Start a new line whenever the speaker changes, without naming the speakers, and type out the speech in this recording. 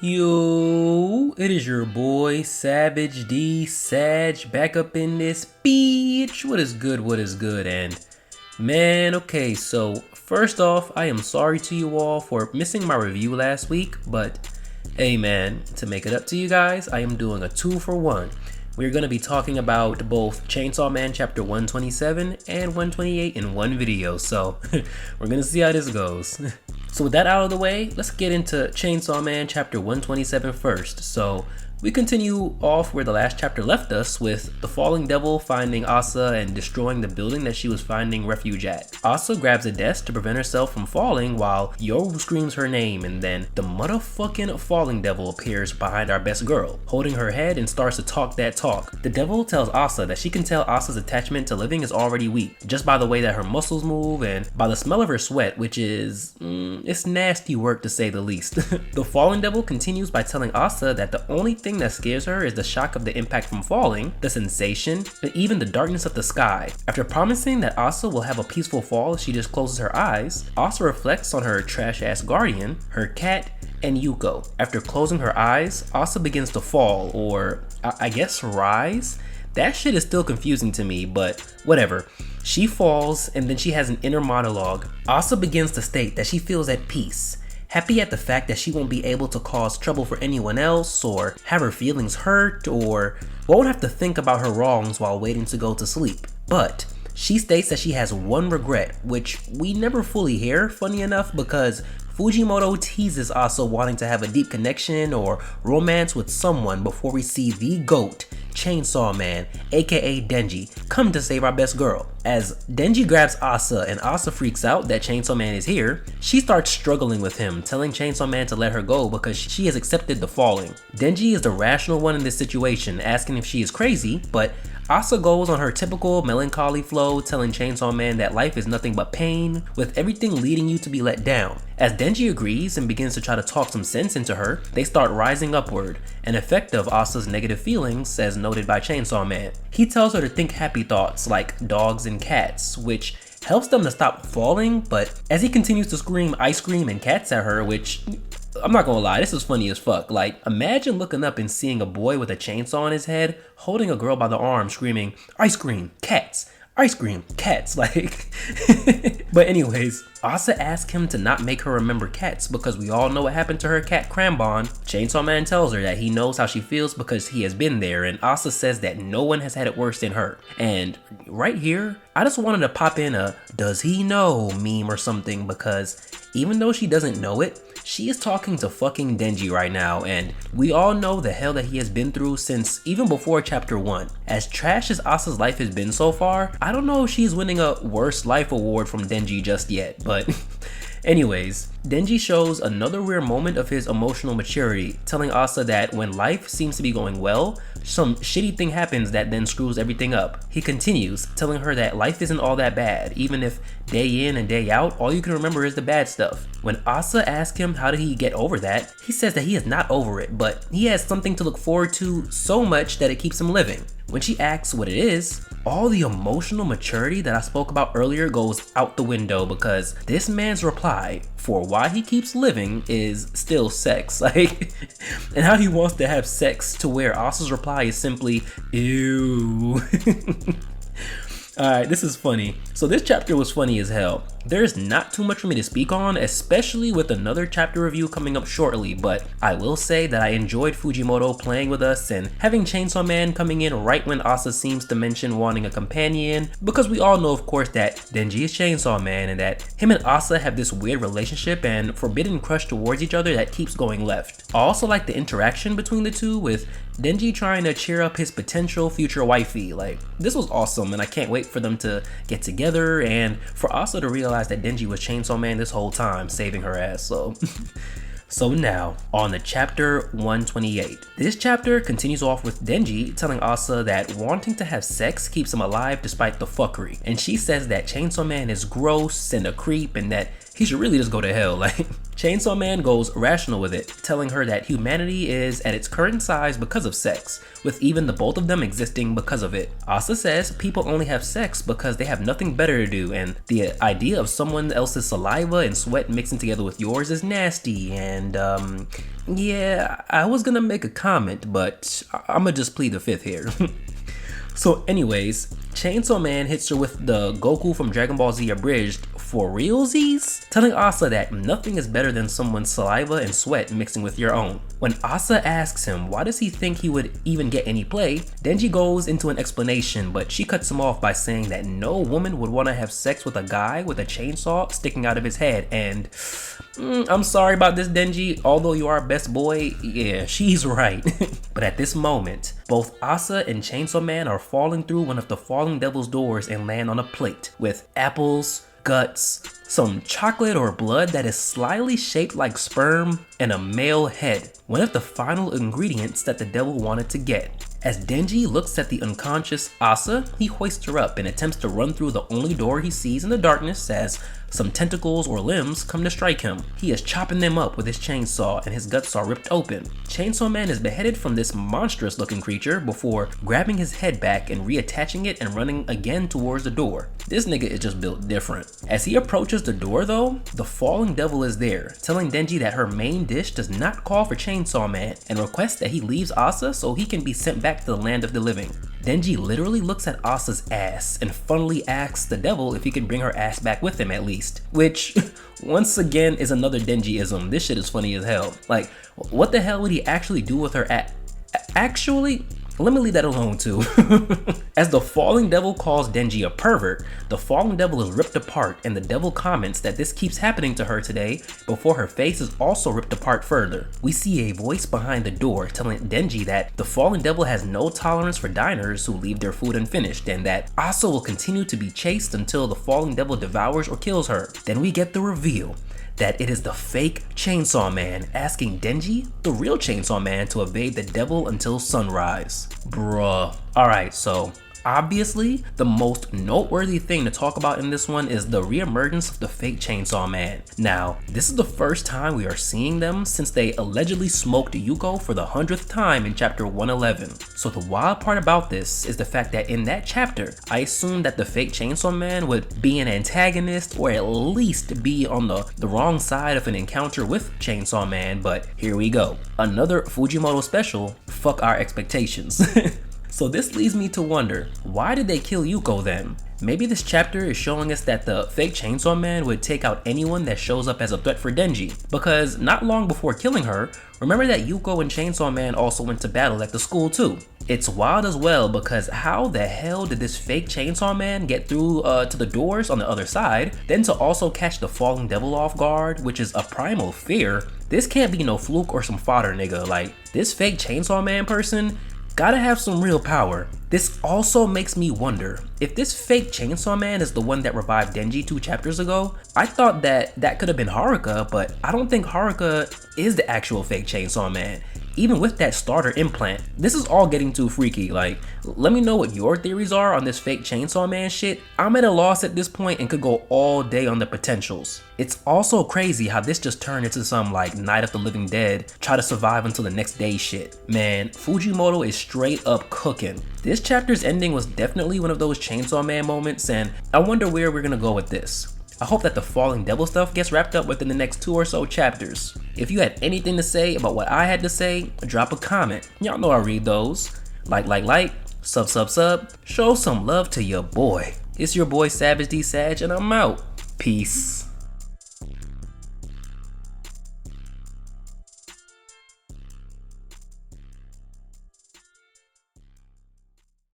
Yo, it is your boy Savage D Sag back up in this bitch. What is good? And man, okay, so first off, I am sorry to you all for missing my review last week, but hey man, to make it up to you guys, I am doing a 2-for-1. We're going to be talking about both Chainsaw Man chapter 127 and 128 in one video, so we're going to see how this goes. So with that out of the way, let's get into Chainsaw Man chapter 127 first. So we continue off where the last chapter left us, with the falling devil finding Asa and destroying the building that she was finding refuge at. Asa grabs a desk to prevent herself from falling while Yoru screams her name, and then the motherfucking falling devil appears behind our best girl, holding her head and starts to talk that talk. The devil tells Asa that she can tell Asa's attachment to living is already weak, just by the way that her muscles move and by the smell of her sweat, which is, it's nasty work to say the least. The falling devil continues by telling Asa that the only thing that scares her is the shock of the impact from falling, the sensation, and even the darkness of the sky. After promising that Asa will have a peaceful fall if she just closes her eyes, Asa reflects on her trash-ass guardian, her cat, and Yuko. After closing her eyes, Asa begins to fall, or I guess rise? That shit is still confusing to me, but whatever. She falls, and then she has an inner monologue. Asa begins to state that she feels at peace, happy at the fact that she won't be able to cause trouble for anyone else, or have her feelings hurt, or won't have to think about her wrongs while waiting to go to sleep. But she states that she has one regret, which we never fully hear, funny enough, because Fujimoto teases Asa wanting to have a deep connection or romance with someone before we see the GOAT, Chainsaw Man, aka Denji, come to save our best girl. As Denji grabs Asa and Asa freaks out that Chainsaw Man is here, she starts struggling with him, telling Chainsaw Man to let her go because she has accepted the falling. Denji is the rational one in this situation, asking if she is crazy, but Asa goes on her typical melancholy flow, telling Chainsaw Man that life is nothing but pain, with everything leading you to be let down. As Denji agrees and begins to try to talk some sense into her, they start rising upward, an effect of Asa's negative feelings as noted by Chainsaw Man. He tells her to think happy thoughts like dogs and cats, which helps them to stop falling, but as he continues to scream ice cream and cats at her, which I'm not gonna lie, this is funny as fuck. Like, imagine looking up and seeing a boy with a chainsaw on his head holding a girl by the arm screaming ice cream, cats, ice cream, cats, like. But anyways, Asa asks him to not make her remember cats because we all know what happened to her cat Crambon. Chainsaw Man tells her that he knows how she feels because he has been there, and Asa says that no one has had it worse than her. And right here, I just wanted to pop in a does he know meme or something, because even though she doesn't know it, she is talking to fucking Denji right now, and we all know the hell that he has been through since even before chapter 1. As trash as Asa's life has been so far, I don't know if she's winning a worst life award from Denji just yet, but anyways, Denji shows another rare moment of his emotional maturity, telling Asa that when life seems to be going well, some shitty thing happens that then screws everything up. He continues, telling her that life isn't all that bad, even if day in and day out, all you can remember is the bad stuff. When Asa asks him how did he get over that, he says that he is not over it, but he has something to look forward to so much that it keeps him living. When she asks what it is, all the emotional maturity that I spoke about earlier goes out the window, because this man's reply for why he keeps living is still sex. Like, and how he wants to have sex to where Asa's reply is simply, ew. Alright, this is funny. So this chapter was funny as hell. There's not too much for me to speak on, especially with another chapter review coming up shortly, but I will say that I enjoyed Fujimoto playing with us and having Chainsaw Man coming in right when Asa seems to mention wanting a companion, because we all know of course that Denji is Chainsaw Man and that him and Asa have this weird relationship and forbidden crush towards each other that keeps going left. I also like the interaction between the two, with Denji trying to cheer up his potential future wifey. Like, this was awesome, and I can't wait for them to get together and for Asa to realize that Denji was Chainsaw Man this whole time, saving her ass. So now, on to chapter 128. This chapter continues off with Denji telling Asa that wanting to have sex keeps him alive despite the fuckery, and she says that Chainsaw Man is gross and a creep and that he should really just go to hell. Like, Chainsaw Man goes rational with it, telling her that humanity is at its current size because of sex, with even the both of them existing because of it. Asa says people only have sex because they have nothing better to do, and the idea of someone else's saliva and sweat mixing together with yours is nasty, and yeah, I was gonna make a comment, but I'ma just plead the fifth here. So anyways, Chainsaw Man hits her with the Goku from Dragon Ball Z abridged for realsies, telling Asa that nothing is better than someone's saliva and sweat mixing with your own. When Asa asks him why does he think he would even get any play, Denji goes into an explanation, but she cuts him off by saying that no woman would want to have sex with a guy with a chainsaw sticking out of his head, and I'm sorry about this, Denji, although you are our best boy, yeah, she's right. But at this moment, both Asa and Chainsaw Man are falling through one of the falling devil's doors and land on a plate with apples, guts, some chocolate or blood that is slightly shaped like sperm, and a male head, one of the final ingredients that the devil wanted to get. As Denji looks at the unconscious Asa, he hoists her up and attempts to run through the only door he sees in the darkness as some tentacles or limbs come to strike him. He is chopping them up with his chainsaw and his guts are ripped open. Chainsaw Man is beheaded from this monstrous looking creature before grabbing his head back and reattaching it and running again towards the door. This nigga is just built different. As he approaches the door though, the falling devil is there, telling Denji that her main dish does not call for Chainsaw Man and requests that he leaves Asa so he can be sent back to the land of the living. Denji literally looks at Asa's ass and funnily asks the devil if he can bring her ass back with him at least, which once again is another Denji-ism. This shit is funny as hell. Like, what the hell would he actually do with her actually? Let me leave that alone too. As the falling devil calls Denji a pervert, the falling devil is ripped apart and the devil comments that this keeps happening to her today before her face is also ripped apart further. We see a voice behind the door telling Denji that the fallen devil has no tolerance for diners who leave their food unfinished and that Asa will continue to be chased until the falling devil devours or kills her. Then we get the reveal that it is the fake Chainsaw Man asking Denji, the real Chainsaw Man, to evade the devil until sunrise. Bruh. Alright, so obviously, the most noteworthy thing to talk about in this one is the reemergence of the fake Chainsaw Man. Now, this is the first time we are seeing them since they allegedly smoked Yuko for the 100th time in chapter 111. So the wild part about this is the fact that in that chapter, I assumed that the fake Chainsaw Man would be an antagonist or at least be on the wrong side of an encounter with Chainsaw Man, but here we go. Another Fujimoto special, fuck our expectations. So this leads me to wonder, why did they kill Yuko then? Maybe this chapter is showing us that the fake Chainsaw Man would take out anyone that shows up as a threat for Denji, because not long before killing her, remember that Yuko and Chainsaw Man also went to battle at the school too. It's wild as well because how the hell did this fake Chainsaw Man get through to the doors on the other side, then to also catch the falling devil off guard, which is a primal fear? This can't be no fluke or some fodder, nigga. Like, this fake Chainsaw Man person gotta have some real power. This also makes me wonder, if this fake Chainsaw Man is the one that revived Denji 2 chapters ago, I thought that could have been Haruka, but I don't think Haruka is the actual fake Chainsaw Man. Even with that starter implant, this is all getting too freaky. Like, let me know what your theories are on this fake Chainsaw Man shit. I'm at a loss at this point and could go all day on the potentials. It's also crazy how this just turned into some like Night of the Living Dead, try to survive until the next day shit. Man, Fujimoto is straight up cooking. This chapter's ending was definitely one of those Chainsaw Man moments, and I wonder where we're gonna go with this. I hope that the falling devil stuff gets wrapped up within the next 2 or so chapters. If you had anything to say about what I had to say, drop a comment. Y'all know I read those. Like, sub, show some love to your boy. It's your boy Savage D Sag, and I'm out. Peace.